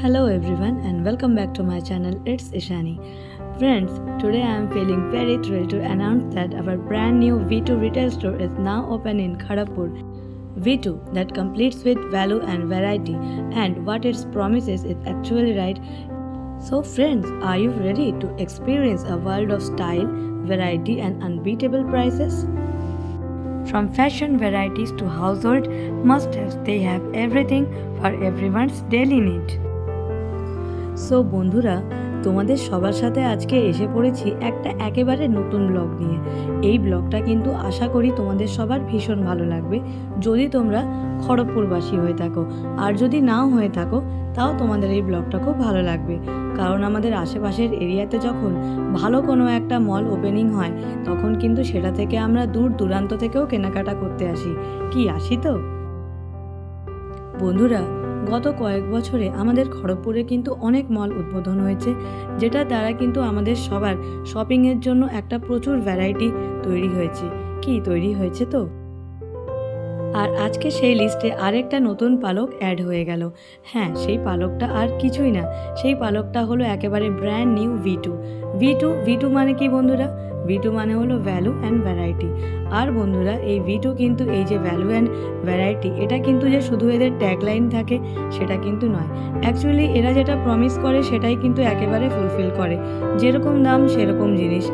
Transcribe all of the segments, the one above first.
Hello everyone and welcome back to my channel. It's Ishani. Friends, today I am feeling very thrilled to announce that our brand new V2 retail store is now open in Kharagpur. V2 that completes with value and variety, and what its promises is actually right. So friends, are you ready to experience a world of style, variety and unbeatable prices? From fashion varieties to household must-haves, they have everything for everyone's daily need. So বন্ধুরা, তোমাদের সবার সাথে আজকে এসে পড়েছি একটা একেবারে নতুন ব্লগ নিয়ে। এই ব্লগটা কিন্তু আশা করি তোমাদের সবার ভীষণ ভালো লাগবে যদি তোমরা খড়গপুরবাসী হয়ে থাকো, আর যদি নাও হয়ে থাকো তাও তোমাদের এই ব্লগটা খুব ভালো লাগবে। কারণ আমাদের আশেপাশের এরিয়াতে যখন ভালো কোনো একটা মল ওপেনিং হয় তখন কিন্তু সেটা থেকে আমরা দূর দূরান্ত থেকেও কেনাকাটা করতে আসি তো বন্ধুরা। গত কয়েক বছরে আমাদের খড়গপুরে কিন্তু অনেক মল উদ্বোধন হয়েছে, যেটা দ্বারা কিন্তু আমাদের সবার শপিংয়ের জন্য একটা প্রচুর ভ্যারাইটি তৈরি হয়েছে তো। আর আজকে সেই লিস্টে আরেকটা নতুন পালক অ্যাড হয়ে গেল। হ্যাঁ, সেই পালকটা আর কিছুই না, সেই পালকটা হলো একেবারে ব্র্যান্ড নিউ V2 মানে কি বন্ধুরা? V2 মানে হলো ভ্যালু অ্যান্ড ভ্যারাইটি। আর বন্ধুরা, এই V2 কিন্তু এই যে ভ্যালু অ্যান্ড ভ্যারাইটি, এটা কিন্তু যে শুধু এদের ট্যাগলাইন থাকে সেটা কিন্তু নয়। অ্যাকচুয়ালি এরা যেটা প্রমিস করে সেটাই কিন্তু একেবারে ফুলফিল করে, যেরকম দাম সেরকম জিনিস।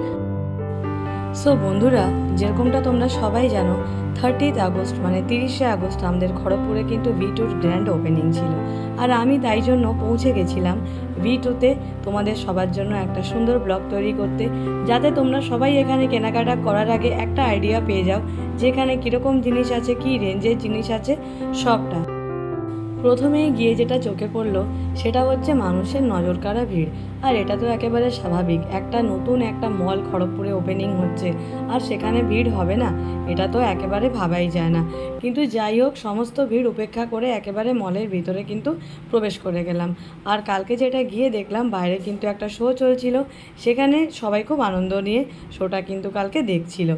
সো বন্ধুরা, যেরকমটা তোমরা সবাই জানো, 30th আগস্ট মানে 30শে আগস্ট আমাদের খড়গপুরে কিন্তু V2র গ্র্যান্ড ওপেনিং ছিল। আর আমি তাই জন্য পৌঁছে গেছিলাম V2তে তোমাদের সবার জন্য একটা সুন্দর ব্লগ তৈরি করতে, যাতে তোমরা সবাই এখানে কেনাকাটা করার আগে একটা আইডিয়া পেয়ে যাও যেখানে কীরকম জিনিস আছে, কী রেঞ্জের জিনিস আছে সবটা। প্রথমেই গিয়ে যেটা চোখে পড়লো সেটা হচ্ছে মানুষের নজর কাড়া ভিড়। আর এটা তো একেবারে স্বাভাবিক, একটা নতুন একটা মল খড়গপুরে ওপেনিং হচ্ছে আর সেখানে ভিড় হবে না, এটা তো একেবারে ভাবাই যায় না। কিন্তু যাই হোক, সমস্ত ভিড় উপেক্ষা করে একেবারে মলের ভিতরে কিন্তু প্রবেশ করে গেলাম। আর কালকে যেটা গিয়ে দেখলাম, বাইরে কিন্তু একটা শো চলছিল, সেখানে সবাই খুব আনন্দ নিয়ে শোটা কিন্তু কালকে দেখছিল।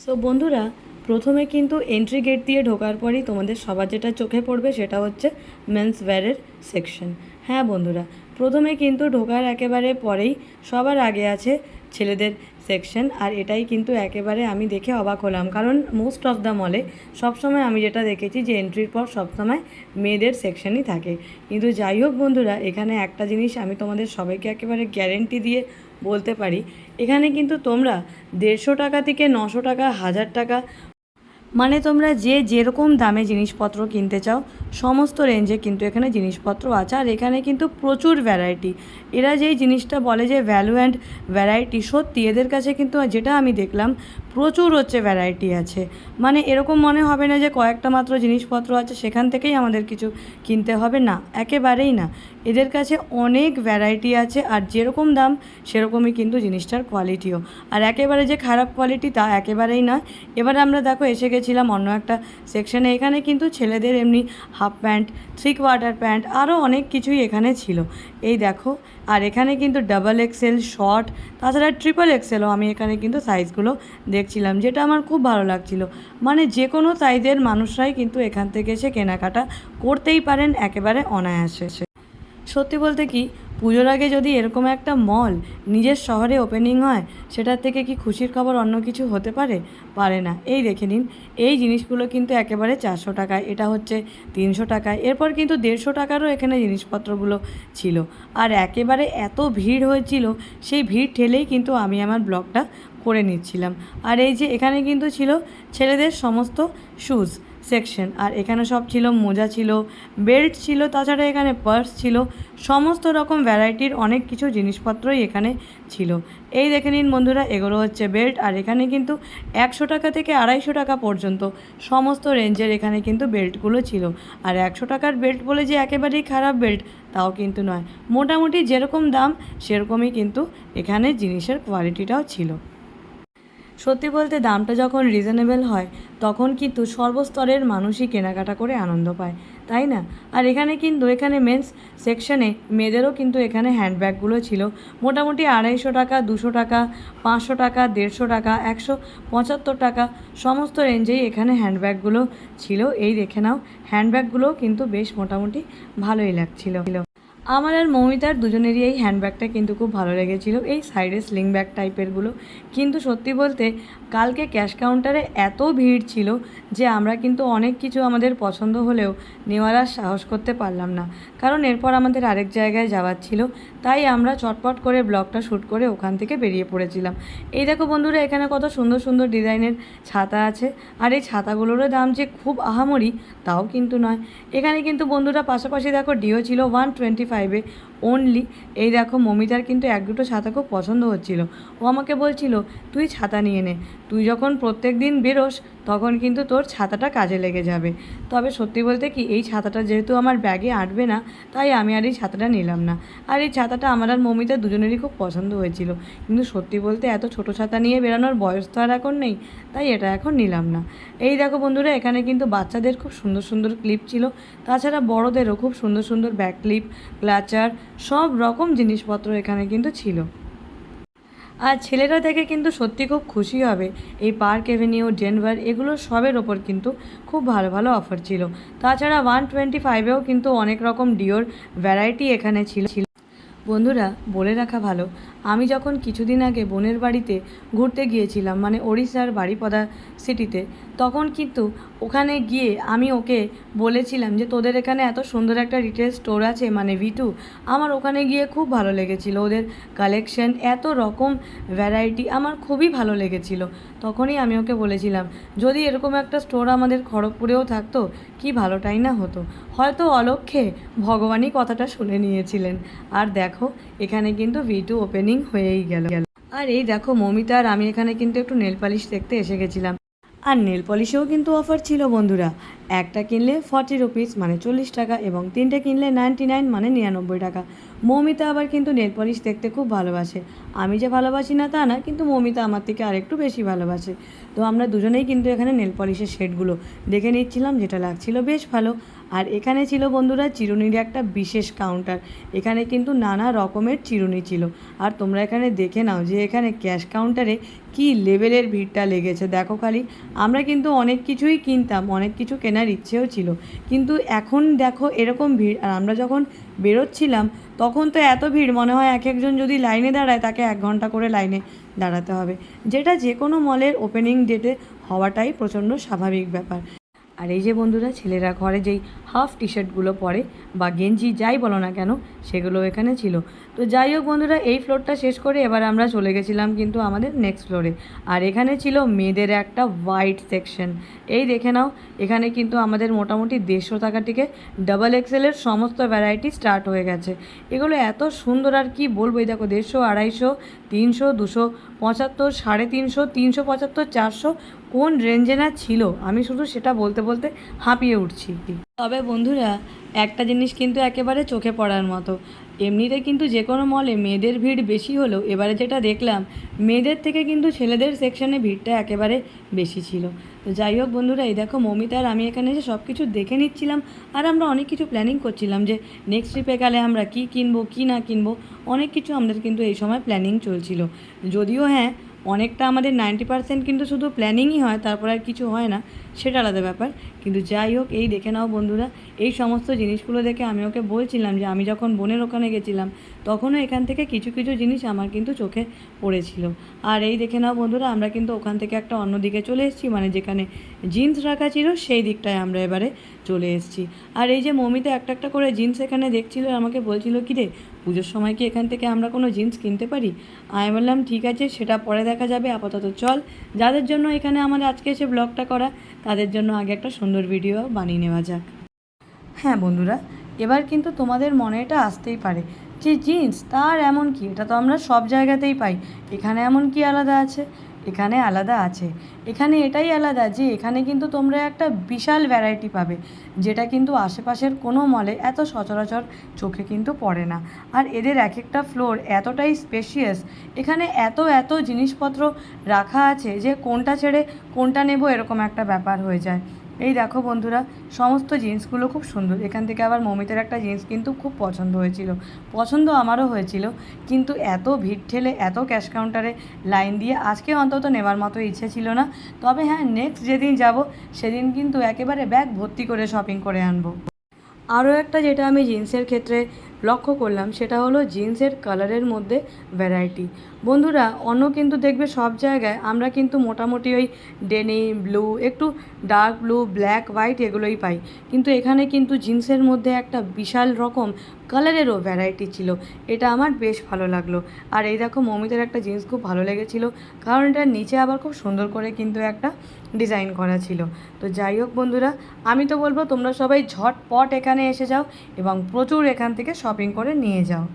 সো বন্ধুরা, প্রথমে কিন্তু এন্ট্রি গেট দিয়ে ঢোকার পরই তোমাদের সবার যেটা চোখে পড়বে সেটা হচ্ছে মেন্স ওয়্যারের সেকশন। হ্যাঁ বন্ধুরা, প্রথমে কিন্তু ঢোকার একেবারে পরেই সবার আগে আছে ছেলেদের সেকশন। আর এটাই কিন্তু একেবারে আমি দেখে অবাক হলাম, কারণ মোস্ট অফ দ্য মলে সবসময় আমি যেটা দেখেছি যে এন্ট্রির পর সবসময় মেয়েদের সেকশনই থাকে। কিন্তু যাই হোক বন্ধুরা, এখানে একটা জিনিস আমি তোমাদের সবাইকে একেবারে গ্যারেন্টি দিয়ে বলতে পারি, এখানে কিন্তু তোমরা 150 টাকা থেকে 900 টাকা, 1000 টাকা, মানে তোমরা যে যেরকম দামে জিনিসপত্র কিনতে চাও সমস্ত রেঞ্জে কিন্তু এখানে জিনিসপত্র আছে। আর এখানে কিন্তু প্রচুর ভ্যারাইটি। এরা যেই জিনিসটা বলে যে ভ্যালু অ্যান্ড ভ্যারাইটি, সত্যি এদের কাছে কিন্তু যেটা আমি দেখলাম প্রচুর হচ্ছে ভ্যারাইটি আছে। মানে এরকম মনে হবে না যে কয়েকটা মাত্র জিনিসপত্র আছে সেখান থেকেই আমাদের কিছু কিনতে হবে, না, একেবারেই না। এদের কাছে অনেক ভ্যারাইটি আছে, আর যেরকম দাম সেরকমই কিন্তু জিনিসটার কোয়ালিটিও। আর একেবারে যে খারাপ কোয়ালিটি তা একেবারেই নয়। এবার আমরা দেখো এসে গেছিলাম অন্য একটা সেকশনে। এখানে কিন্তু ছেলেদের এমনি হাফ প্যান্ট, 3/4 প্যান্ট, আরও অনেক কিছুই এখানে ছিল, এই দেখো। আর এখানে কিন্তু XXL শর্ট, তাছাড়া XXLও আমি এখানে কিন্তু সাইজগুলো দেখছিলাম, যেটা আমার খুব ভালো লাগছিল। মানে যে কোনো সাইজের মানুষরাই কিন্তু এখান থেকে এসে কেনাকাটা করতেই পারেন একেবারে অনায়াসে। সত্যি বলতে কি, পুজোর আগে যদি এরকম একটা মল নিজের শহরে ওপেনিং হয়, সেটার থেকে কি খুশির খবর অন্য কিছু হতে পারে না। এই দেখে নিন, এই জিনিসগুলো কিন্তু একেবারে 400 টাকায়, এটা হচ্ছে 300 টাকায়, এরপর কিন্তু 150 টাকারও এখানে জিনিসপত্রগুলো ছিল। আর একেবারে এত ভিড় হয়েছিল, সেই ভিড় ঠেলেই কিন্তু আমি আমার ব্লগটা করে নিচ্ছিলাম। আর এই যে এখানে কিন্তু ছিল ছেলেদের সমস্ত শ্যুজ সেকশন। আর এখানে সব ছিল, মোজা ছিল, বেল্ট ছিল, তাছাড়া এখানে পার্স ছিল, সমস্ত রকম ভ্যারাইটির অনেক কিছু জিনিসপত্রই এখানে ছিল। এই দেখে নিন বন্ধুরা, এগুলো হচ্ছে বেল্ট। আর এখানে কিন্তু 100 টাকা থেকে 250 টাকা পর্যন্ত সমস্ত রেঞ্জের এখানে কিন্তু বেল্টগুলো ছিল। আর 100 টাকার বেল্ট বলে যে একেবারেই খারাপ বেল্ট তাও কিন্তু নয়, মোটামুটি যেরকম দাম সেরকমই কিন্তু এখানে জিনিসের কোয়ালিটিটাও ছিল। সত্যি বলতে দামটা যখন রিজনেবল হয় তখন কিন্তু সর্বস্তরের মানুষই কেনাকাটা করে আনন্দ পায়, তাই না? আর এখানে মেন্স সেকশনে মেয়েদেরও কিন্তু এখানে হ্যান্ডব্যাগগুলো ছিল, মোটামুটি 250 টাকা, 200 টাকা, 500 টাকা, 150 টাকা, 175 টাকা, সমস্ত রেঞ্জেই এখানে হ্যান্ডব্যাগগুলো ছিল। এই দেখে নাও, হ্যান্ডব্যাগগুলোও কিন্তু বেশ মোটামুটি ভালোই লাগছিল। আমার আর মৌমিতার দুজনেরই এই হ্যান্ডব্যাগটা কিন্তু খুব ভালো লেগেছিল, এই সাইডে স্লিং ব্যাগ টাইপেরগুলো। কিন্তু সত্যি বলতে কালকে ক্যাশ কাউন্টারে এত ভিড় ছিল যে আমরা কিন্তু অনেক কিছু আমাদের পছন্দ হলেও নেওয়ার আর সাহস করতে পারলাম না, কারণ এরপর আমাদের আরেক জায়গায় যাওয়ার ছিল। তাই আমরা চটপট করে ব্লগটা শ্যুট করে ওখান থেকে বেরিয়ে পড়েছিলাম। এই দেখো বন্ধুরা, এখানে কত সুন্দর সুন্দর ডিজাইনের ছাতা আছে, আর এই ছাতাগুলোরও দাম যে খুব আহামরি তাও কিন্তু নয়। এখানে কিন্তু বন্ধুরা পাশাপাশি দেখো ডিও ছিল 125-এ অনলি। এই দেখো মমিতার কিন্তু এক দুটো ছাতা খুব পছন্দ হচ্ছিল, ও আমাকে বলছিল তুই ছাতা নিয়ে নে, তুই যখন প্রত্যেক দিন বেরোস তখন কিন্তু তোর ছাতাটা কাজে লেগে যাবে। তবে সত্যি বলতে কি, এই ছাতাটা যেহেতু আমার ব্যাগে আঁটবে না, তাই আমি আর এই ছাতাটা নিলাম না। আর এই ছাতাটা আমার আর মমিতা দুজনেরই খুব পছন্দ হয়েছিল, কিন্তু সত্যি বলতে এত ছোটো ছাতা নিয়ে বেরানোর বয়স তো আর এখন নেই, তাই এটা এখন নিলাম না। এই দেখো বন্ধুরা, এখানে কিন্তু বাচ্চাদের খুব সুন্দর সুন্দর ক্লিপ ছিল, তাছাড়া বড়দেরও খুব সুন্দর সুন্দর ব্যাক ক্লিপ, ক্লাচার, সব রকম জিনিসপত্র এখানে কিন্তু ছিল। আর ছেলেরা দেখে কিন্তু সত্যি খুব খুশি হবে, এই পার্ক এভিনিউ, ডেনভার, এগুলো সবের ওপর কিন্তু খুব ভালো ভালো অফার ছিল। তাছাড়া 125-এও কিন্তু অনেক রকম ডিওর ভ্যারাইটি এখানে ছিল। বন্ধুরা, বলে রাখা ভালো, আমি যখন কিছুদিন আগে বোনের বাড়িতে ঘুরতে গিয়েছিলাম, মানে ওড়িশার বারিপদা সিটিতে, তখন কিন্তু ওখানে গিয়ে আমি ওকে বলেছিলাম যে তোদের এখানে এত সুন্দর একটা রিটেল স্টোর আছে, মানে V2। আমার ওখানে গিয়ে খুব ভালো লেগেছিল, ওদের কালেকশন, এত রকম ভ্যারাইটি আমার খুবই ভালো লেগেছিল। তখনই আমি ওকে বলেছিলাম যদি এরকম একটা স্টোর আমাদের খড়গপুরেও থাকতো কি ভালোটাই না হতো। হয়তো অলক্ষ্যে ভগবানই কথাটা শুনে নিয়েছিলেন। আর দেখো, এখানে কিন্তু V2 ওপেনিং হয়েই গেল। আর এই দেখো মমিতা আর আমি এখানে কিন্তু একটু নেল পালিশ দেখতে এসে গেছিলাম। আর নেল পলিশেও কিন্তু অফার ছিল বন্ধুরা, একটা কিনলে 40 রুপিস মানে 40 টাকা, এবং তিনটে কিনলে 99 মানে 99 টাকা। মৌমিতা আবার কিন্তু নেল পলিশ দেখতে খুব ভালোবাসে, আমি যে ভালোবাসি না তা না, কিন্তু মৌমিতা আমার থেকে আরেকটু বেশি ভালোবাসে। তো আমরা দুজনেই কিন্তু এখানে নেল পলিশের শেডগুলো দেখে নিচ্ছিলাম, যেটা লাগছিল বেশ ভালো। আর এখানে ছিল বন্ধুরা চিরুনির একটা বিশেষ কাউন্টার, এখানে কিন্তু নানা রকমের চিরুনি ছিল। আর তোমরা এখানে দেখে নাও যে এখানে ক্যাশ কাউন্টারে কি লেভেলের ভিড়টা লেগেছে, দেখো খালি। আমরা কিন্তু অনেক কিছুই কিনতাম, অনেক কিছু কেনার ইচ্ছেও ছিল, কিন্তু এখন দেখো এরকম ভিড়। আর আমরা যখন বেরোচ্ছিলাম তখন তো এত ভিড়, মনে হয় এক একজন যদি লাইনে দাঁড়ায় তাকে 1 ঘন্টা করে লাইনে দাঁড়াতে হবে, যেটা যে কোনো মলের ওপেনিং ডেটে হওয়াটাই প্রচণ্ড স্বাভাবিক ব্যাপার। আর এই যে বন্ধুরা, ছেলেরা ঘরে যেই হাফ টি শার্টগুলো পরে বা গেঞ্জি যাই বলো না কেন, সেগুলো এখানে ছিল। তো যাই হোক বন্ধুরা, এই ফ্লোরটা শেষ করে এবার আমরা চলে গেছিলাম কিন্তু আমাদের নেক্সট ফ্লোরে। আর এখানে ছিল মেয়েদের একটা হোয়াইট সেকশন। এই দেখে নাও, এখানে কিন্তু আমাদের মোটামুটি 150 টাকা থেকে ডাবল এক্সেলের সমস্ত ভ্যারাইটি স্টার্ট হয়ে গেছে। এগুলো এত সুন্দর, আর কি বলবো। এই দেখো 150, 250, 300, 275, 350, 375, 400, কোন রেঞ্জে না ছিল আমি শুধু সেটা বলতে বলতে হাঁপিয়ে উঠছি। তবে বন্ধুরা, একটা জিনিস কিন্তু একেবারে চোখে পড়ার মতো, এমনিতে কিন্তু যে কোনো মলে মেয়েদের ভিড় বেশি হলেও এবারে যেটা দেখলাম, মেয়েদের থেকে কিন্তু ছেলেদের সেকশনে ভিড়টা একেবারে বেশি ছিল। তো যাই হোক বন্ধুরা, এই দেখো মৌমিতা আর আমি এখানে এসে সব কিছু দেখে নিচ্ছিলাম, আর আমরা অনেক কিছু প্ল্যানিং করছিলাম যে নেক্সট ট্রিপে গেলে আমরা কী কিনবো কী না কিনবো, অনেক কিছু আমাদের কিন্তু এই সময় প্ল্যানিং চলছিল। যদিও হ্যাঁ, অনেকটা আমাদের 90% কিন্তু শুধু প্ল্যানিংই হয়, তারপর আর কিছু হয় না, সেটা আলাদা ব্যাপার। কিন্তু যাই হোক, এই দেখে নাও বন্ধুরা, এই সমস্ত জিনিসগুলো দেখে আমি ওকে বলছিলাম যে আমি যখন বোনের ওখানে গেছিলাম তখনও এখান থেকে কিছু কিছু জিনিস আমার কিন্তু চোখে পড়েছিল। আর এই দেখে নাও বন্ধুরা, আমরা কিন্তু ওখান থেকে একটা অন্য দিকে চলে এসেছি, মানে যেখানে জিন্স রাখা ছিল সেই দিকটায় আমরা এবারে চলে এসেছি। আর এই যে মমিতে একটা একটা করে জিন্স এখানে দেখছিল, আমাকে বলছিল কি রে, পুজোর সময় কি এখান থেকে আমরা কোনো জিন্স কিনতে পারি? আমি বললাম ঠিক আছে, সেটা পরে দেখা যাবে, আপাতত চল। যাদের জন্য এখানে আমার আজকে এসে ব্লগটা করা, তাদের জন্য আগে একটা সুন্দর ভিডিও বানিয়ে নেওয়া যাক। হ্যাঁ বন্ধুরা, এবার কিন্তু তোমাদের মনে এটা আসতেই পারে যে জিন্স তার এমন কি, এটা তো আমরা সব জায়গাতেই পাই, এখানে এমন কি আলাদা আছে? এখানে আলাদা আছে। এখানে এটাই আলাদা যে এখানে কিন্তু তোমরা একটা বিশাল ভ্যারাইটি পাবে, যেটা কিন্তু আশেপাশের কোনো মলে এত সচরাচর চোখে কিন্তু পড়ে না। আর এদের এক একটা ফ্লোর এতটাই স্পেশিয়াস, এখানে এত এত জিনিসপত্র রাখা আছে যে কোনটা ছেড়ে কোনটা নেব এরকম একটা ব্যাপার হয়ে যায়। এই দেখো বন্ধুরা, সমস্ত জিন্সগুলো খুব সুন্দর। এখান থেকে আবার মমিতার একটা জিন্স কিন্তু খুব পছন্দ হয়েছিল, পছন্দ আমারও হয়েছিল, কিন্তু এত ভিড় ঠেলে এত ক্যাশ কাউন্টারে লাইন দিয়ে আজকে অন্তত নেওয়ার মতো ইচ্ছে ছিল না। তবে হ্যাঁ, নেক্সট যেদিন যাব সেদিন কিন্তু একেবারে ব্যাগ ভর্তি করে শপিং করে আনবো। আরও একটা যেটা আমি জিন্সের ক্ষেত্রে লক্ষ্য করলাম সেটা হলো জিন্সের কালারের মধ্যে ভ্যারাইটি। বন্ধুরা, অন্য কিন্তু দেখবে সব জায়গায় আমরা কিন্তু মোটামুটি ওই ডেনিম ব্লু, একটু ডার্ক ব্লু, ব্ল্যাক, হোয়াইট এগুলোই পাই, কিন্তু এখানে কিন্তু জিন্সের মধ্যে একটা বিশাল রকম কালারেরও ভ্যারাইটি ছিল। এটা আমার বেশ ভালো লাগলো। আর এই দেখো, মৌমিতার একটা জিন্স খুব ভালো লেগেছিলো, কারণ এটার নিচে আবার খুব সুন্দর করে কিন্তু একটা ডিজাইন করা ছিল। তো যাই হোক বন্ধুরা, আমি তো বলবো তোমরা সবাই ঝটপট এখানে এসে যাও এবং প্রচুর এখান থেকে শপিং করে নিয়ে যাও।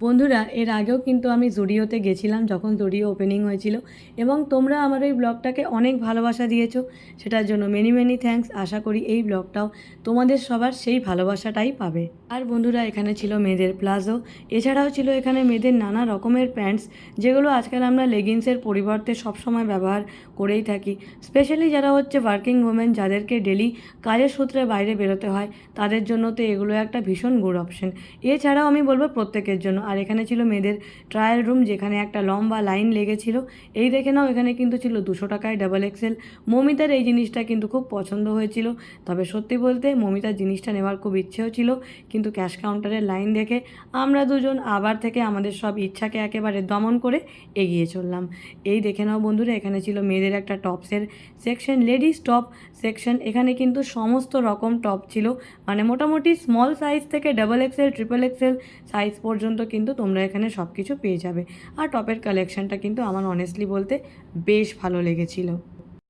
বন্ধুরা, এর আগেও কিন্তু আমি জুডিওতে গেছিলাম যখন জুডিও ওপেনিং হয়েছিল, এবং তোমরা আমার এই ব্লগটাকে অনেক ভালোবাসা দিয়েছো, সেটার জন্য মেনি মেনি থ্যাঙ্কস। আশা করি এই ব্লগটাও তোমাদের সবার সেই ভালোবাসাটাই পাবে। আর বন্ধুরা, এখানে ছিল মেয়েদের প্লাজো, এছাড়াও ছিল এখানে মেয়েদের নানা রকমের প্যান্টস, যেগুলো আজকাল আমরা লেগিংসের পরিবর্তে সবসময় ব্যবহার করেই থাকি। স্পেশালি যারা হচ্ছে ওয়ার্কিং ওমেন, যাদেরকে ডেলি কাজের সূত্রে বাইরে বেরোতে হয়, তাদের জন্য তো এগুলো একটা ভীষণ গুড অপশন। এছাড়াও আমি বলবো প্রত্যেকের জন্য। আর এখানে ছিল মেয়েদের ট্রায়াল রুম, যেখানে একটা লম্বা লাইন লেগেছিল। এই দেখে নাও, এখানে কিন্তু ছিল 200 টাকায় ডাবল এক্সেল। মৌমিতার এই জিনিসটা কিন্তু খুব পছন্দ হয়েছিল। তবে সত্যি বলতে মৌমিতার জিনিসটা নেওয়ার খুব ইচ্ছেও ছিল, কিন্তু ক্যাশ কাউন্টারের লাইন দেখে আমরা দুজন আবার থেকে আমাদের সব ইচ্ছাকে একেবারে দমন করে এগিয়ে চললাম। এই দেখে নাও বন্ধুরা, এখানে ছিল মেয়েদের একটা টপসের সেকশন, লেডিস টপ সেকশন। এখানে কিন্তু সমস্ত রকম টপ ছিল, মানে মোটামুটি স্মল সাইজ থেকে double XL, triple XL size পর্যন্ত কিন্তু তোমরা এখানে সব কিছু পেয়ে যাবে। আর টপের কালেকশানটা কিন্তু আমার অনেস্টলি বলতে বেশ ভালো লেগেছিল।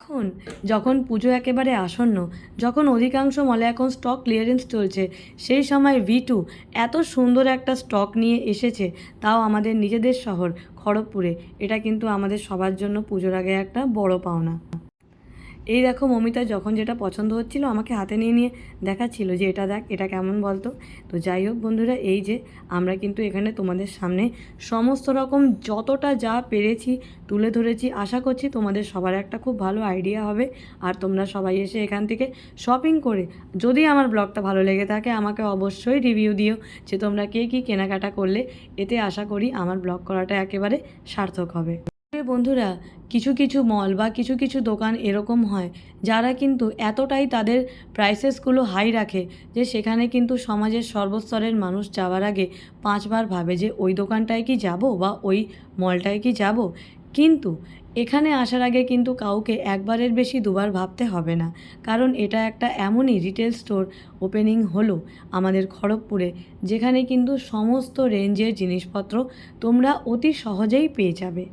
এখন যখন পুজো একেবারে আসন্ন, যখন অধিকাংশ মলে এখন স্টক ক্লিয়ারেন্স চলছে, সেই সময় V2 এত সুন্দর একটা স্টক নিয়ে এসেছে, তাও আমাদের নিজেদের শহর খড়গপুরে। এটা কিন্তু আমাদের সবার জন্য পুজোর আগে একটা বড় পাওনা। এই দেখো, মৌমিতা যখন যেটা পছন্দ হচ্ছিল আমাকে হাতে নিয়ে নিয়ে দেখাচ্ছিল যে এটা দেখ, এটা কেমন বলতো। তো যাই হোক বন্ধুরা, এই যে আমরা কিন্তু এখানে তোমাদের সামনে সমস্ত রকম যতটা যা পেরেছি তুলে ধরেছি। আশা করছি তোমাদের সবার একটা খুব ভালো আইডিয়া হবে, আর তোমরা সবাই এসে এখান থেকে শপিং করে, যদি আমার ব্লগটা ভালো লেগে থাকে আমাকে অবশ্যই রিভিউ দিও যে তোমরা কে কী কেনাকাটা করলে। এতে আশা করি আমার ব্লগ করাটা একেবারে সার্থক হবে। বন্ধুরা, কিছু কিছু মল বা কিছু কিছু দোকান এরকম হয় যারা কিন্তু এতটাই তাদের প্রাইসেসগুলো হাই রাখে যে সেখানে কিন্তু সমাজের সর্বস্তরের মানুষ যাওয়ার আগে 5 বার ভাবে যে ওই দোকানটায় কি যাব বা ওই মলটায় কি যাব। কিন্তু এখানে আসার আগে কিন্তু কাউকে একবারের বেশি দুবার ভাবতে হবে না, কারণ এটা একটা এমনই রিটেল স্টোর ওপেনিং হলো আমাদের খড়গপুরে, যেখানে কিন্তু সমস্ত রেঞ্জের জিনিসপত্র তোমরা অতি সহজেই পেয়ে যাবে।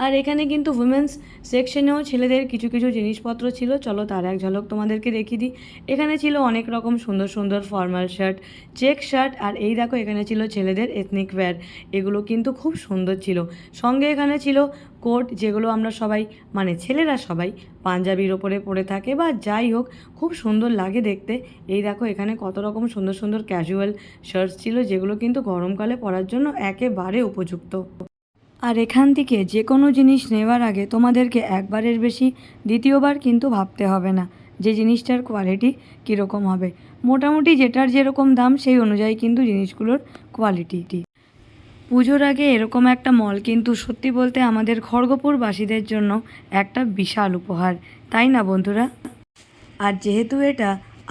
আর এখানে কিন্তু উইমেন্স সেকশনেও ছেলেদের কিছু কিছু জিনিসপত্র ছিল। চলো তার এক ঝলক তোমাদেরকে দেখিয়ে দিই। এখানে ছিল অনেক রকম সুন্দর সুন্দর ফর্মাল শার্ট, চেক শার্ট, আর এই দেখো এখানে ছিল ছেলেদের এথনিক ওয়্যার। এগুলো কিন্তু খুব সুন্দর ছিল। সঙ্গে এখানে ছিল কোট, যেগুলো আমরা সবাই, মানে ছেলেরা সবাই পাঞ্জাবির ওপরে পরে থাকে বা যাই হোক, খুব সুন্দর লাগে দেখতে। এই দেখো এখানে কত রকম সুন্দর সুন্দর ক্যাজুয়াল শার্টস ছিল, যেগুলো কিন্তু গরমকালে পরার জন্য একেবারে উপযুক্ত। আর এখান থেকে যে কোনো জিনিস নেওয়ার আগে তোমাদেরকে একবারের বেশি দ্বিতীয়বার কিন্তু ভাবতে হবে না যে জিনিসটার কোয়ালিটি কীরকম হবে। মোটামুটি যেটার যেরকম দাম সেই অনুযায়ী কিন্তু জিনিসগুলোর কোয়ালিটি। পুজোর আগে এরকম একটা মল কিন্তু সত্যি বলতে আমাদের খড়গপুরবাসীদের জন্য একটা বিশাল উপহার, তাই না বন্ধুরা? আর যেহেতু এটা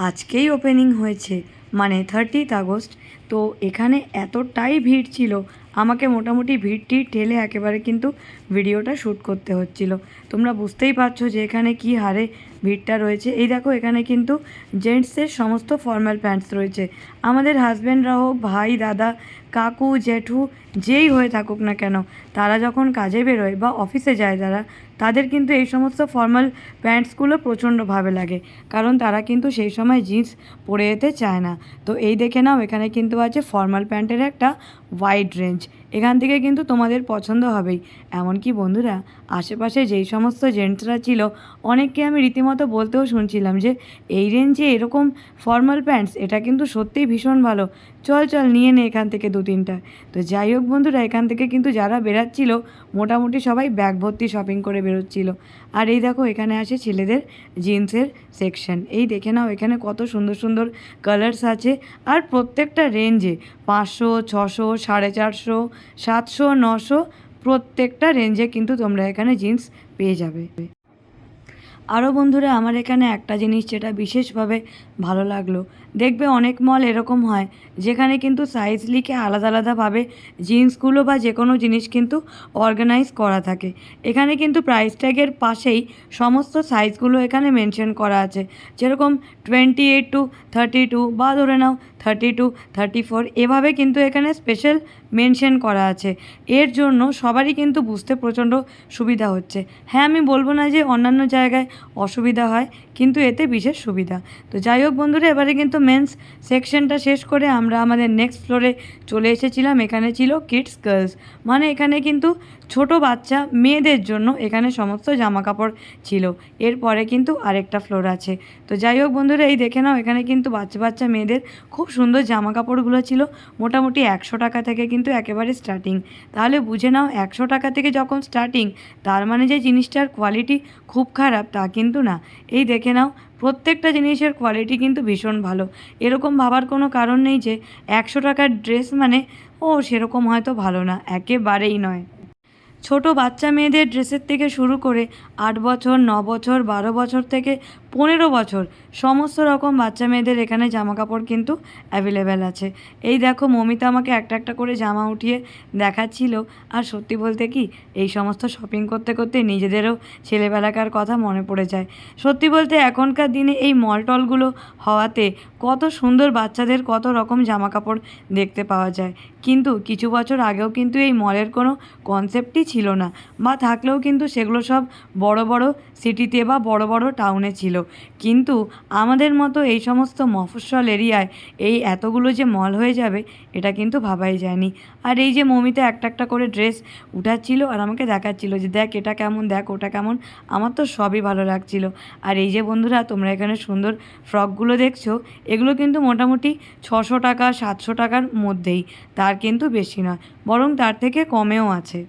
আজকেই ওপেনিং হয়েছে, মানে 30 আগস্ট, তো এখানে এতটাই ভিড় ছিল, আমাকে মোটামুটি ভিড়টি ঠেলে একেবারে কিন্তু ভিডিওটা শ্যুট করতে হচ্ছিল। তোমরা বুঝতেই পারছো যে এখানে কী হারে ভিড়টা রয়েছে। এই দেখো এখানে কিন্তু জেন্টসের সমস্ত ফর্মাল প্যান্টস রয়েছে। আমাদের হাজব্যান্ডরা হোক, ভাই, দাদা, কাকু, জেঠু, যেই হয়ে থাকুক না কেন, তারা যখন কাজে বেরোয় বা অফিসে যায় যারা, তাদের কিন্তু এই সমস্ত ফর্মাল প্যান্টসগুলো প্রচণ্ডভাবে লাগে, কারণ তারা কিন্তু সেই সময় জিন্স পরে যেতে চায় না। তো এই দেখে নাও, এখানে কিন্তু আছে ফর্মাল প্যান্টের একটা ওয়াইড রেঞ্জ। এখান থেকে কিন্তু তোমাদের পছন্দ হবেই। এমনকি বন্ধুরা, আশেপাশে যেই সমস্ত জেন্টসরা ছিল, অনেককে আমি রীতিমতো বলতেও শুনছিলাম যে এই রেঞ্জে এরকম ফর্মাল প্যান্টস, এটা কিন্তু সত্যিই ভীষণ ভালো, চল চল নিয়ে নে এখান থেকে 2-3টা। তো যাই হোক বন্ধুরা, এখান থেকে কিন্তু যারা বেরাচ্ছিল মোটামুটি সবাই ব্যাগ ভর্তি শপিং করে বেরোচ্ছিল। আর এই দেখো এখানে আসে ছেলেদের জিন্সের সেকশন। এই দেখে নাও এখানে কত সুন্দর সুন্দর কালার্স আছে, আর প্রত্যেকটা রেঞ্জে 500, 600, 450, 700, 900, প্রত্যেকটা রেঞ্জে কিন্তু তোমরা এখানে জিন্স পেয়ে যাবে। আরও বন্ধুরা, আমার এখানে একটা জিনিস যেটা বিশেষভাবে ভালো লাগলো, দেখবে অনেক মল এরকম হয় যেখানে কিন্তু সাইজ লিখে আলাদা আলাদাভাবে জিন্সগুলো বা যে কোনো জিনিস কিন্তু অর্গানাইজ করা থাকে। এখানে কিন্তু প্রাইস ট্যাগের পাশেই সমস্ত সাইজগুলো এখানে মেনশন করা আছে, যেরকম 28 টু 32 বা ধরে নাও 32 34 এভাবে কিন্তু এখানে স্পেশাল মেনশন করা আছে। এর জন্য সবারই কিন্তু বুঝতে প্রচণ্ড সুবিধা হচ্ছে। হ্যাঁ, আমি বলবো না যে অন্যান্য জায়গায় অসুবিধা হয়, কিন্তু এতে বিশেষ সুবিধা। তো যাই হোক বন্ধুরা, এবারে কিন্তু মেন্স সেকশনটা শেষ করে আমরা আমাদের নেক্সট ফ্লোরে চলে এসেছিলাম। এখানে ছিল কিডস গার্লস, মানে এখানে কিন্তু ছোট বাচ্চা মেয়েদের জন্য এখানে সমস্ত জামা কাপড় ছিল। এরপরে কিন্তু আরেকটা ফ্লোর আছে। তো যাই হোক বন্ধুরা, এই দেখে নাও এখানে কিন্তু বাচ্চা বাচ্চা মেয়েদের খুব সুন্দর জামা কাপড়গুলো ছিল। মোটামুটি 100 টাকা থেকে কিন্তু একেবারে স্টার্টিং। তাহলে বুঝে নাও 100 টাকা থেকে যখন স্টার্টিং, তার মানে যে জিনিসটার কোয়ালিটি খুব খারাপ তা কিন্তু না। এই দেখে নাও প্রত্যেকটা জিনিসের কোয়ালিটি কিন্তু ভীষণ ভালো। এরকম ভাবার কোনো কারণ নেই যে 100 টাকার ড্রেস মানে সেরকম হয়তো ভালো না, একেবারেই নয়। ছোট বাচ্চা মেয়েদের ড্রেসের থেকে শুরু করে 8 বছর, 9 বছর, 12 বছর থেকে 15 বছর সমস্ত রকম বাচ্চা মেয়েদের এখানে জামা কাপড় কিন্তু অ্যাভেলেবেল আছে। এই দেখো মমিতা আমাকে একটা একটা করে জামা উঠিয়ে দেখাচ্ছিল। আর সত্যি বলতে কি, এই সমস্ত শপিং করতে করতে নিজেদেরও ছেলেবেলাকার কথা মনে পড়ে যায়। সত্যি বলতে এখনকার দিনে এই মল টলগুলো হওয়াতে কত সুন্দর বাচ্চাদের কত রকম জামা কাপড় দেখতে পাওয়া যায়। কিন্তু কিছু বছর আগেও কিন্তু এই মলের কোনো কনসেপ্টই ছিল না, বা থাকলেও কিন্তু সেগুলো সব বড় বড় সিটিতে বা বড় বড় টাউনে ছিল। কিন্তু আমাদের মতো এই সমস্ত মফস্বল এরিয়ায় এই এতগুলো যে মল হয়ে যাবে এটা কিন্তু ভাবাই যায়নি। আর এই যে মমিতা একটা একটা করে ড্রেস উঠাচ্ছিল আর আমাকে দেখাচ্ছিল যে দেখ এটা কেমন, দেখ ওটা কেমন। আমার তো সবই ভালো লাগছিল। আর এই যে বন্ধুরা, তোমরা এখানে সুন্দর ফ্রকগুলো দেখছো, এগুলো কিন্তু মোটামুটি 600 টাকা 700 টাকার মধ্যেই, তার কিন্তু বেশি নয়, বরং তার থেকে কমেও আছে।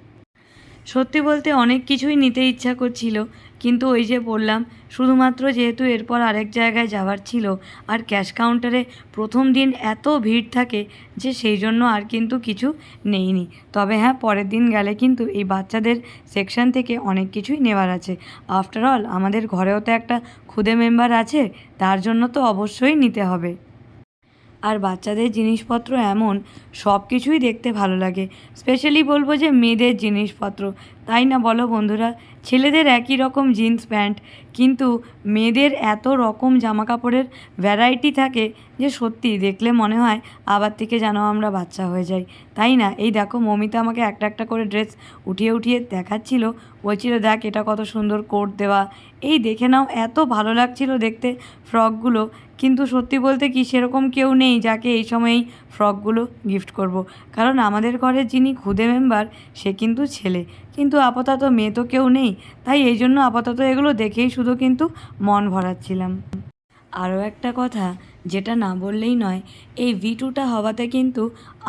সত্যি বলতে অনেক কিছুই নিতে ইচ্ছা করছিল, কিন্তু ওই যে বললাম, শুধুমাত্র যেহেতু এরপর আরেক জায়গায় যাওয়ার ছিল আর ক্যাশ কাউন্টারে প্রথম দিন এত ভিড় থাকে যে সেই জন্য আর কিন্তু কিছু নেইনি। তবে হ্যাঁ, পরের দিন গেলে কিন্তু এই বাচ্চাদের সেকশন থেকে অনেক কিছুই নেওয়ার আছে। আফটার অল আমাদের ঘরেও তো একটা খুদে মেম্বার আছে, তার জন্য তো অবশ্যই নিতে হবে। আর বাচ্চাদের জিনিসপত্র এমন সব কিছুই দেখতে ভালো লাগে। স্পেশালি বলবো যে মেয়েদের জিনিসপত্র, তাই না বলো বন্ধুরা? ছেলেদের একই রকম জিন্স প্যান্ট, কিন্তু মেয়েদের এত রকম জামা কাপড়ের ভ্যারাইটি থাকে যে সত্যি দেখলে মনে হয় আবার থেকে যেন আমরা বাচ্চা হয়ে যাই, তাই না? এই দেখো মমিতা আমাকে একটা একটা করে ড্রেস উঠিয়ে উঠিয়ে দেখাচ্ছিল, বলছিল দেখ এটা কত সুন্দর কোট দেওয়া। এই দেখে নাও, এত ভালো লাগছিল দেখতে ফ্রকগুলো। কিন্তু সত্যি বলতে কি, সেরকম কেউ নেই যাকে এই সময়েই ফ্রকগুলো গিফট করব। কারণ আমাদের ঘরের যিনি খুদে মেম্বার সে কিন্তু ছেলে, কিন্তু আপাতত মেয়ে তো কেউ নেই। তাই এই জন্য আপাতত এগুলো দেখেই শুধু কিন্তু মন ভরাচ্ছিলাম। আরও একটা কথা যেটা না বললেই নয়, এই V2টা হওয়াতে কিন্তু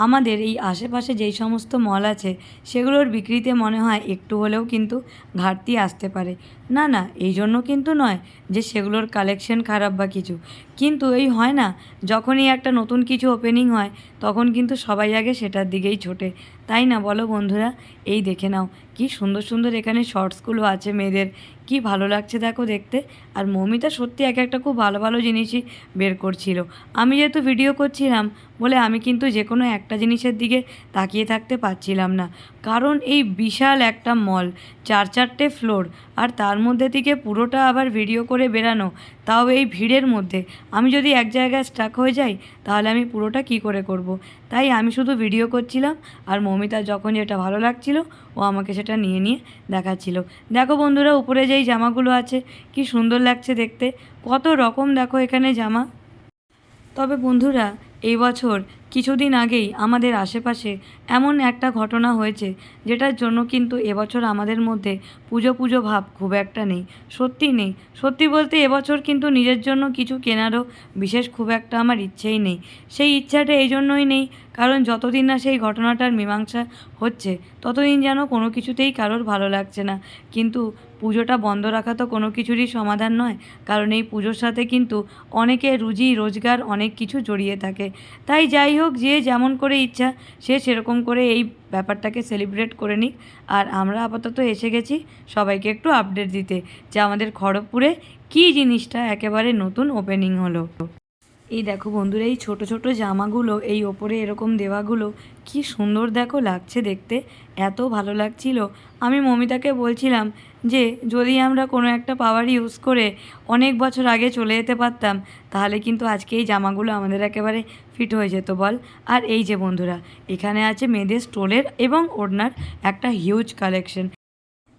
আমাদের এই আশেপাশে যেই সমস্ত মল আছে সেগুলোর বিক্রিতে মনে হয় একটু হলেও কিন্তু ঘাটতি আসতে পারে। না না, এই জন্য কিন্তু নয় যে সেগুলোর কালেকশন খারাপ বা কিছু, কিন্তু এই হয় না, যখনই একটা নতুন কিছু ওপেনিং হয় তখন কিন্তু সবাই আগে সেটার দিকেই ছোটে, তাই না বলো বন্ধুরা? এই দেখে নাও কি সুন্দর সুন্দর এখানে শর্টসগুলো আছে মেয়েদের, কি ভালো লাগছে দেখো দেখতে। আর মৌমিতা সত্যি এক একটা খুব ভালো ভালো জিনিসই বের করছিল। আমি যেহেতু ভিডিও করছিলাম বলে আমি কিন্তু যে কোনো একটা জিনিসের দিকে তাকিয়ে থাকতে পারছিলাম না, কারণ এই বিশাল একটা মল, 4-4টে ফ্লোর, আর তার মধ্যে থেকে পুরোটা আবার ভিডিও করে বেরানো, তাও এই ভিড়ের মধ্যে। আমি যদি এক জায়গায় স্টাক হয়ে যাই তাহলে আমি পুরোটা কি করে করব। তাই আমি শুধু ভিডিও করছিলাম, আর মৌমিতার যখন যেটা ভালো লাগছিল ও আমাকে সেটা নিয়ে নিয়ে দেখাচ্ছিল। দেখো বন্ধুরা, উপরে যেই জামাগুলো আছে কি সুন্দর লাগছে দেখতে, কত রকম দেখো এখানে জামা। তবে বন্ধুরা, এই বছর কিছুদিন আগেই আমাদের আশেপাশে এমন একটা ঘটনা হয়েছে যেটার জন্য কিন্তু এবছর আমাদের মধ্যে পুজো পুজো ভাব খুব একটা নেই। সত্যি নেই। সত্যি বলতে এবছর কিন্তু নিজের জন্য কিছু কেনারও বিশেষ খুব একটা আমার ইচ্ছেই নেই। সেই ইচ্ছাটা এই জন্যই নেই কারণ যতদিন না সেই ঘটনাটার মীমাংসা হচ্ছে ততদিন যেন কোনো কিছুতেই কারোর ভালো লাগছে না। কিন্তু পুজোটা বন্ধ রাখা তো কোনো কিছুরই সমাধান নয়, কারণ এই পুজোর সাথে কিন্তু অনেকের রুজি রোজগার অনেক কিছু জড়িয়ে থাকে। তাই যাই হোক, যে যেমন করে ইচ্ছা সে সেরকম করে এই ব্যাপারটাকে সেলিব্রেট করে নিক। আর আমরা আপাতত এসে গেছি সবাইকে একটু আপডেট দিতে যে আমাদের খড়গপুরে কী জিনিসটা একেবারে নতুন ওপেনিং হলো। এই দেখো বন্ধুরা, এই ছোট ছোট জামাগুলো এই ওপরে এরকম দেওয়াগুলো কি সুন্দর দেখো লাগছে দেখতে, এত ভালো লাগছিল। আমি মমিতাকে বলছিলাম যে যদি আমরা কোনো একটা পাওয়ার ইউজ করে অনেক বছর আগে চলে যেতে পারতাম, তাহলে কিন্তু আজকে এই জামাগুলো আমাদের একেবারে ফিট হয়ে যেত বল। আর এই যে বন্ধুরা, এখানে আছে মেয়েদের স্টোলের এবং ওড়নার একটা হিউজ কালেকশন,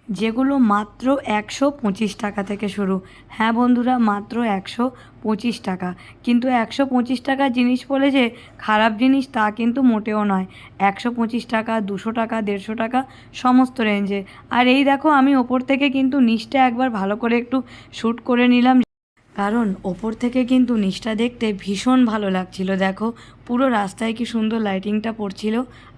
যেগুলো মাত্র 125 টাকা থেকে শুরু। হ্যাঁ বন্ধুরা, মাত্র 125 টাকা। কিন্তু 125 টাকার জিনিস বলে যে খারাপ জিনিস তা কিন্তু মোটেও নয়। 125 টাকা, 200 টাকা, 150 টাকা, সমস্ত রেঞ্জে। আর এই দেখো, আমি ওপর থেকে কিন্তু নিচটা একবার ভালো করে একটু শ্যুট করে নিলাম, কারণ ওপর থেকে কিন্তু নিচটা দেখতে ভীষণ ভালো লাগছিল। দেখো পুরো রাস্তায় কি সুন্দর লাইটিংটা পড়ছিল।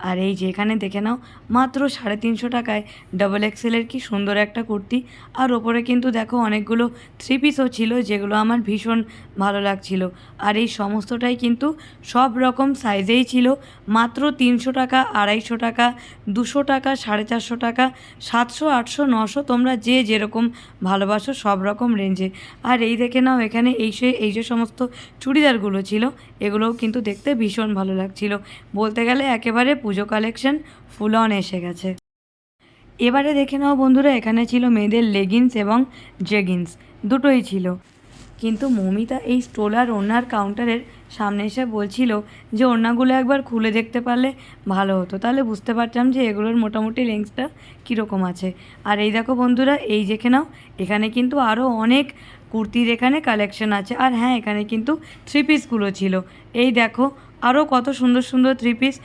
আর এই যে এখানে দেখে নাও, মাত্র 350 টাকায় ডাবল এক্সেলের কি সুন্দর একটা কুর্তি। আর ওপরে কিন্তু দেখো অনেকগুলো 3 পিসও ছিল, যেগুলো আমার ভীষণ ভালো লাগছিল। আর এই সমস্তটাই কিন্তু সব রকম সাইজেই ছিল, মাত্র 300 টাকা, 250 টাকা, 200 টাকা, 450 টাকা, 700, 800, 900, তোমরা যে যেরকম ভালোবাসো সব রকম রেঞ্জে। আর এই দেখে নাও, এখানে এই যে সমস্ত চুড়িদারগুলো ছিল, এগুলোও কিন্তু দেখতে ভীষণ ভালো লাগছিল। বলতে গেলে একেবারে পুজো কালেকশন ফুল অন এসে গেছে। এবারে দেখে নাও বন্ধুরা, এখানে ছিল মেয়েদের লেগিংস এবং জেগিংস, দুটোই ছিল। কিন্তু মমিতা এই স্টোলার ওড়নার কাউন্টারের সামনে এসে বলছিল যে ওড়নাগুলো একবার খুলে দেখতে পারলে ভালো হতো, তাহলে বুঝতে পারতাম যে এগুলোর মোটামুটি লেন্সটা কীরকম আছে। আর এই দেখো বন্ধুরা, এই দেখে নাও, এখানে কিন্তু আরও অনেক কুর্তির এখানে কালেকশন আছে। আর হ্যাঁ, এখানে কিন্তু 3 পিসগুলো ছিল। এই দেখো আরও কত সুন্দর সুন্দর 3 পিস।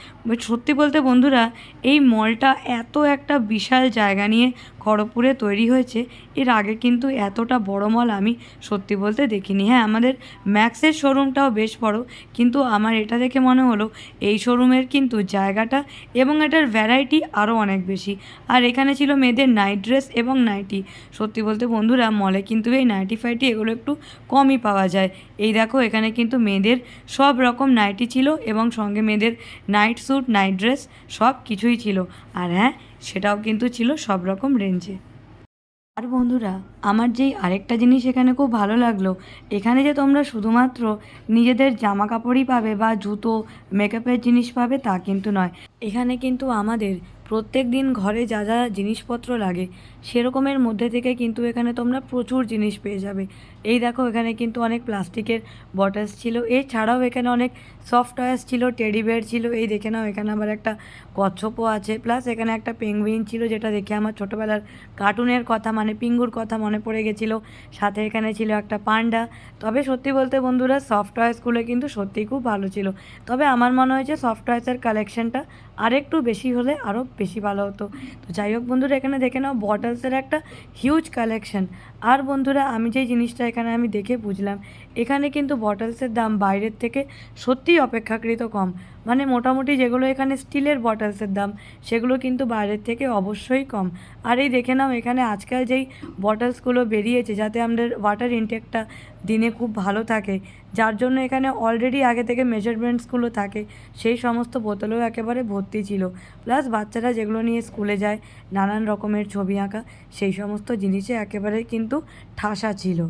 সত্যি বলতে বন্ধুরা, এই মলটা এত একটা বিশাল জায়গা নিয়ে খড়গপুরে তৈরি হয়েছে, এর আগে কিন্তু এতটা বড় মল আমি সত্যি বলতে দেখিনি। হ্যাঁ, আমাদের ম্যাক্সের শোরুমটাও বেশ বড়, কিন্তু আমার এটা দেখে মনে হলো এই শোরুমের কিন্তু জায়গাটা এবং এটার ভ্যারাইটি আরও অনেক বেশি। আর এখানে ছিল মেয়েদের নাইট ড্রেস এবং নাইটি। সত্যি বলতে বন্ধুরা, মলে কিন্তু এই নাইটি ফাইটি এগুলো একটু কমই পাওয়া যায়। এই দেখো, এখানে কিন্তু মেয়েদের সব রকম নাইটি ছিল এবং সঙ্গে মেয়েদের নাইট স্যুট, নাইট ড্রেস সব কিছুই ছিল। আর হ্যাঁ, সেটাও কিন্তু ছিল সব রকম রেঞ্জে। আর বন্ধুরা, আমার যেই আরেকটা জিনিস এখানে খুব ভালো লাগলো, এখানে যে তোমরা শুধুমাত্র নিজেদের জামা কাপড়ই পাবে বা জুতো, মেকআপের জিনিস পাবে তা কিন্তু নয়। এখানে কিন্তু আমাদের প্রত্যেক দিন ঘরে যা যা জিনিসপত্র লাগে সেরকমের মধ্যে থেকে কিন্তু এখানে তোমরা প্রচুর জিনিস পেয়ে যাবে। এই দেখো, এখানে কিন্তু অনেক প্লাস্টিকের বটলস ছিল, এছাড়াও এখানে অনেক সফট টয়েস ছিল, টেডি বেয়ার ছিল। এই দেখে নাও, এখানে আবার একটা কচ্ছপও আছে, প্লাস এখানে একটা পেঙ্গুইন ছিল, যেটা দেখে আমার ছোটোবেলার কার্টুনের কথা মানে পিঙ্গুর কথা মনে পড়ে গেছিলো। সাথে এখানে ছিল একটা পান্ডা। তবে সত্যি বলতে বন্ধুরা, সফট টয়েসগুলো কিন্তু সত্যিই খুব ভালো ছিল। তবে আমার মনে হয়েছে সফট টয়েসের কালেকশনটা আরেকটু বেশি হলে আরও বেশি ভালো হতো। তো যাই হোক বন্ধুরা, এখানে দেখে নাও বটলসের একটা হিউজ কালেকশন। আর বন্ধুরা, আমি যেই জিনিসটা এখানে আমি দেখে বুঝলাম, এখানে কিন্তু বটলসের দাম বাইরের থেকে সত্যিই অপেক্ষাকৃত কম। মানে মোটামুটি যেগুলো এখানে স্টিলের বটলসের দাম, সেগুলো কিন্তু বাইরের থেকে অবশ্যই কম। আর এই দেখে নাও, এখানে আজকাল যেই বটলসগুলো বেরিয়েছে যাতে আমাদের ওয়াটার ইনটেকটা দিনে খুব ভালো থাকে, যার জন্য এখানে অলরেডি আগে থেকে মেজারমেন্টসগুলো থাকে, সেই সমস্ত বোতলেও একেবারে ভর্তি ছিল। প্লাস বাচ্চারা যেগুলো নিয়ে স্কুলে যায়, নানান রকমের ছবি আঁকা, সেই সমস্ত জিনিসে একেবারে কিন্তু ঠাসা ছিল।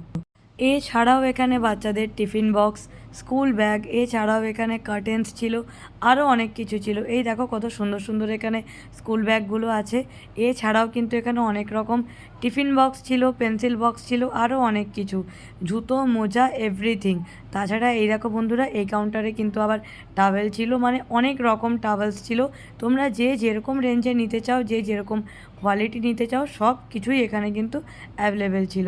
এছাড়াও এখানে বাচ্চাদের টিফিন বক্স, স্কুল ব্যাগ, এছাড়াও এখানে কার্টেন্স ছিল, আরও অনেক কিছু ছিল। এই দেখো কত সুন্দর সুন্দর এখানে স্কুল ব্যাগগুলো আছে। এছাড়াও কিন্তু এখানে অনেক রকম টিফিন বক্স ছিল, পেন্সিল বক্স ছিল, আরও অনেক কিছু, জুতো, মোজা, এভরিথিং। তাছাড়া এই দেখো বন্ধুরা, এই কাউন্টারে কিন্তু আবার টাওয়েল ছিল, মানে অনেক রকম টাওয়েলস ছিল। তোমরা যে যেরকম রেঞ্জে নিতে চাও, যে যেরকম কোয়ালিটি নিতে চাও, সব কিছুই এখানে কিন্তু অ্যাভেলেবেল ছিল।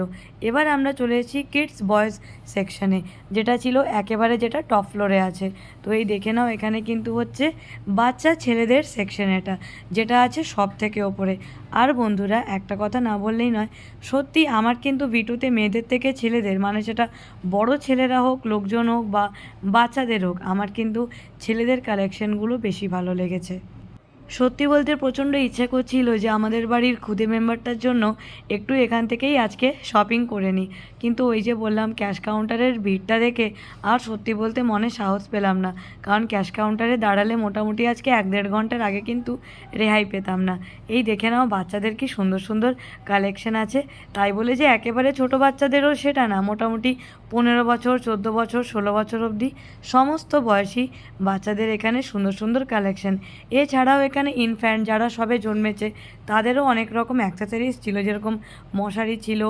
এবার আমরা চলে এসেছি কিডস বয়েজ সেকশানে, যেটা ছিল একেবারে যেটা টপ ফ্লোরে আছে। তো এই দেখে নাও, এখানে কিন্তু হচ্ছে বাচ্চা ছেলেদের সেকশন, এটা যেটা আছে সব থেকে ওপরে। আর বন্ধুরা, একটা কথা না বললেই নয়, সত্যি আমার কিন্তু ভিটুতে মেয়েদের থেকে ছেলেদের, মানে সেটা বড় ছেলেরা হোক, লোকজন হোক বা বাচ্চাদের হোক, আমার কিন্তু ছেলেদের কালেকশনগুলো বেশি ভালো লেগেছে। সত্যি বলতে প্রচণ্ড ইচ্ছে করছিল যে আমাদের বাড়ির খুদে মেম্বারটার জন্য একটু এখান থেকেই আজকে শপিং করে নিই, কিন্তু ওই যে বললাম ক্যাশ কাউন্টারের ভিড়টা দেখে আর সত্যি বলতে মনে সাহস পেলাম না। কারণ ক্যাশ কাউন্টারে দাঁড়ালে মোটামুটি আজকে 1-1.5 ঘন্টার আগে কিন্তু রেহাই পেতাম না। এই দেখে নাও বাচ্চাদের কি সুন্দর সুন্দর কালেকশন আছে। তাই বলে যে একেবারে ছোট বাচ্চাদেরও সেটা না, মোটামুটি 15 বছর, 14 বছর, 16 বছর অবধি সমস্ত বয়সী বাচ্চাদের এখানে সুন্দর সুন্দর কালেকশন। এছাড়াও এখানে ইনফ্যান্ট যারা সবে জন্মেছে তাদেরও অনেক রকম অ্যাক্সেসরিজ ছিল, যেরকম মশারি ছিল,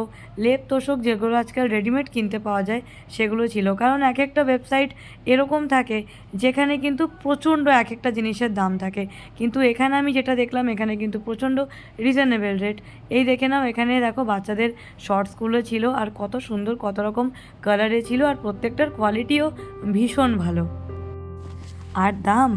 লেপ তোষক যেগুলো আজকাল রেডিমেড কিনতে পাওয়া যায় সেগুলো ছিল। কারণ এক একটা ওয়েবসাইট এরকম থাকে যেখানে কিন্তু প্রচণ্ড এক একটা জিনিসের দাম থাকে, কিন্তু এখানে আমি যেটা দেখলাম এখানে কিন্তু প্রচণ্ড রিজনেবল রেট। এই দেখে নাও এখানে দেখো বাচ্চাদের শর্টসগুলো ছিল আর কত সুন্দর কত রকম কালারে ছিল, আর প্রত্যেকটার কোয়ালিটিও ভীষণ ভালো। আর দাম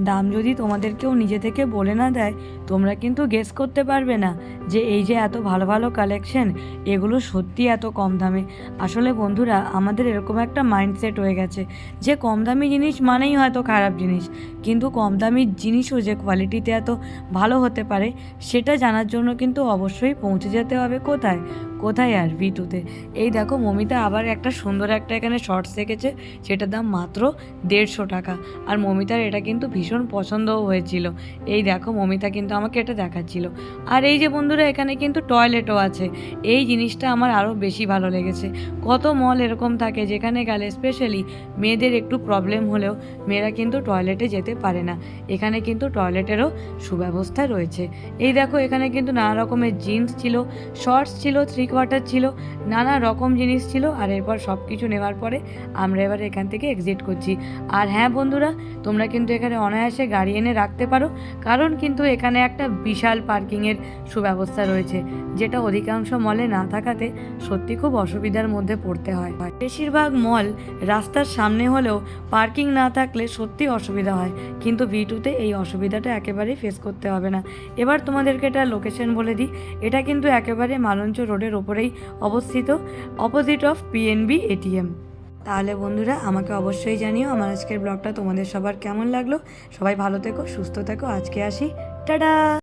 দাম যদি তোমাদের কেউ নিজে থেকে বলে না দেয় তোমরা কিন্তু গেস করতে পারবে না যে এই যে এত ভালো ভালো কালেকশন এগুলো সত্যি এত কম দামে। আসলে বন্ধুরা আমাদের এরকম একটা মাইন্ডসেট হয়ে গেছে যে কম দামি জিনিস মানেই হয়তো খারাপ জিনিস, কিন্তু কম দামি জিনিসও যে কোয়ালিটিতে এত ভালো হতে পারে সেটা জানার জন্য কিন্তু অবশ্যই পৌঁছে যেতে হবে কোথায় কোথায় আর V2-তে। এই দেখো মমিতা আবার একটা সুন্দর একটা এখানে শর্টস দেখেছে, সেটার দাম মাত্র 150 টাকা। আর মমিতার এটা কিন্তু ভীষণ পছন্দও হয়েছিল। এই দেখো মমিতা কিন্তু আমাকে এটা দেখাচ্ছিল। আর এই যে বন্ধুরা এখানে কিন্তু টয়লেটও আছে, এই জিনিসটা আমার আরও বেশি ভালো লেগেছে। কত মল এরকম থাকে যেখানে গেলে স্পেশালি মেয়েদের একটু প্রবলেম হলেও মেয়েরা কিন্তু টয়লেটে যেতে পারে না, এখানে কিন্তু টয়লেটেরও সুব্যবস্থা রয়েছে। এই দেখো এখানে কিন্তু নানা রকমের জিন্স ছিল, শর্টস ছিল, 3 কোয়ার্টার ছিল, নানা রকম জিনিস ছিল। আর এরপর সব কিছু নেওয়ার পরে আমরা এবার এখান থেকে এক্সিট করছি। আর হ্যাঁ বন্ধুরা তোমরা কিন্তু এখানে অনায়াসে গাড়ি এনে রাখতে পারো, কারণ কিন্তু এখানে একটা বিশাল পার্কিংয়ের সুব্যবস্থা রয়েছে, যেটা অধিকাংশ মলে না থাকাতে সত্যি খুব অসুবিধার মধ্যে পড়তে হয়। বেশিরভাগ মল রাস্তার সামনে হলেও পার্কিং না থাকলে সত্যি অসুবিধা হয়, কিন্তু V2-তে এই অসুবিধাটা একেবারেই ফেস করতে হবে না। এবার তোমাদেরকে এটা লোকেশন বলে দিই, এটা কিন্তু একেবারে মালঞ্চ রোডের ওপরেই অবস্থিত, অপোজিট অফ PNB ATM। তাহলে বন্ধুরা আমাকে অবশ্যই জানিও আমার আজকের ব্লগটা তোমাদের সবার কেমন লাগলো। সবাই ভালো থেকো, সুস্থ থেকো, আজকে আসি, টাটা।